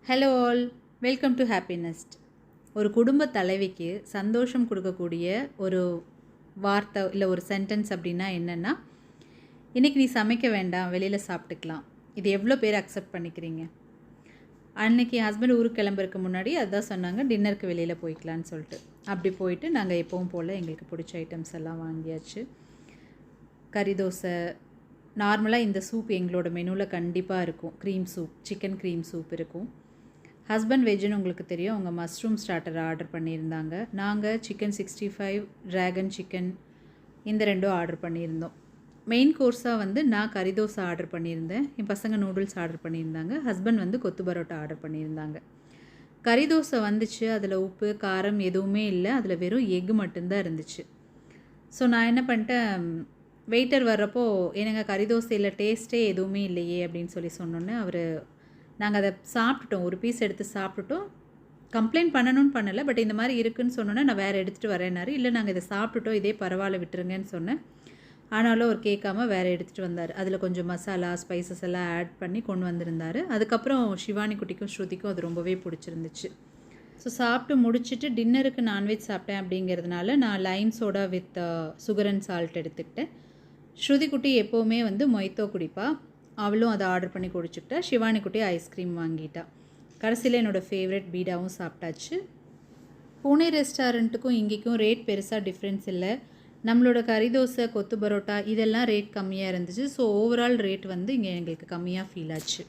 Hello all, welcome to Happinest. ஒரு குடும்ப தலைவிக்கு சந்தோஷம் கொடுக்கக்கூடிய ஒரு வார்த்தை இல்லை ஒரு சென்டென்ஸ் அப்படின்னா என்னென்னா, இன்றைக்கி நீ சமைக்க வேண்டாம், வெளியில் சாப்பிட்டுக்கலாம். இது எவ்வளோ பேர் அக்செப்ட் பண்ணிக்கிறீங்க? அன்றைக்கி ஹஸ்பண்ட் ஊருக்கு கிளம்புறதுக்கு முன்னாடி அதுதான் சொன்னாங்க, டின்னருக்கு வெளியில் போய்க்கலான்னு சொல்லிட்டு. அப்படி போயிட்டு நாங்கள் எப்பவும் போல் எங்களுக்கு பிடிச்ச ஐட்டம்ஸ் எல்லாம் வாங்கியாச்சு. கறி தோசை, நார்மலாக இந்த சூப் எங்களோட மெனுவில் கண்டிப்பாக இருக்கும். Cream soup, chicken cream soup இருக்கும். ஹஸ்பண்ட் வெஜ்ஜுன்னு உங்களுக்கு தெரியும், அவங்க மஷ்ரூம் ஸ்டார்டர் ஆர்டர் பண்ணியிருந்தாங்க. நாங்கள் சிக்கன் 65, ட்ராகன் சிக்கன் இந்த ரெண்டும் ஆர்டர் பண்ணியிருந்தோம். மெயின் கோர்ஸாக வந்து நான் கறி தோசை ஆர்டர் பண்ணியிருந்தேன், என் பசங்க நூடுல்ஸ் ஆர்டர் பண்ணியிருந்தாங்க, ஹஸ்பண்ட் வந்து கொத்து பரோட்டா ஆர்டர் பண்ணியிருந்தாங்க. கறி தோசை வந்துச்சு, அதில் உப்பு காரம் எதுவுமே இல்லை, அதில் வெறும் எக் மட்டும்தான் இருந்துச்சு. ஸோ நான் என்ன பண்ணிட்டேன், வெயிட்டர் வர்றப்போ எனக்கு கறி தோசையில் டேஸ்ட்டே எதுவுமே இல்லையே அப்படின்னு சொன்னோன்னே அவர், நாங்கள் அதை சாப்பிட்டுட்டோம், ஒரு பீஸ் எடுத்து சாப்பிட்டுட்டோம். கம்ப்ளைண்ட் பண்ணணும்னு பண்ணலை, பட் இந்த மாதிரி இருக்குதுன்னு சொன்னோன்னே நான் வேறு எடுத்துகிட்டு வரேன்னாரு. இல்லை நாங்கள் இதை சாப்பிட்டுட்டோம், இதே பரவாயில்ல விட்டுருங்கன்னு சொன்னேன். ஆனாலும் அவர் கேட்காம வேறு எடுத்துகிட்டு வந்தார். அதில் கொஞ்சம் மசாலா ஸ்பைசஸ் எல்லாம் ஆட் பண்ணி கொண்டு வந்திருந்தார். அதுக்கப்புறம் ஷிவானி குட்டிக்கும் ஸ்ருதிக்கும் அது ரொம்பவே பிடிச்சிருந்துச்சு. ஸோ சாப்பிட்டு முடிச்சுட்டு டின்னருக்கு நான்வெஜ் சாப்பிட்டேன் அப்படிங்கிறதுனால நான் Lime soda with sugar and salt எடுத்துக்கிட்டேன். ஸ்ருதி குட்டி எப்போவுமே வந்து மொய்த்தோ குடிப்பா, அவளும் அதை ஆர்டர் பண்ணி குடிச்சுக்கிட்டா. ஷிவானி குட்டி ஐஸ்கிரீம் வாங்கிட்டா. கடைசியில் என்னோடய ஃபேவரட் பீடாவும் சாப்பிட்டாச்சு. பூனே ரெஸ்டாரண்ட்டுக்கும் இங்கேக்கும் ரேட் பெருசாக டிஃப்ரென்ஸ் இல்லை. நம்மளோட கறி தோசை, கொத்து பரோட்டா இதெல்லாம் ரேட் கம்மியாக இருந்துச்சு. ஸோ ஓவரால் ரேட் வந்து இங்கே எங்களுக்கு கம்மியாக ஃபீல் ஆச்சு.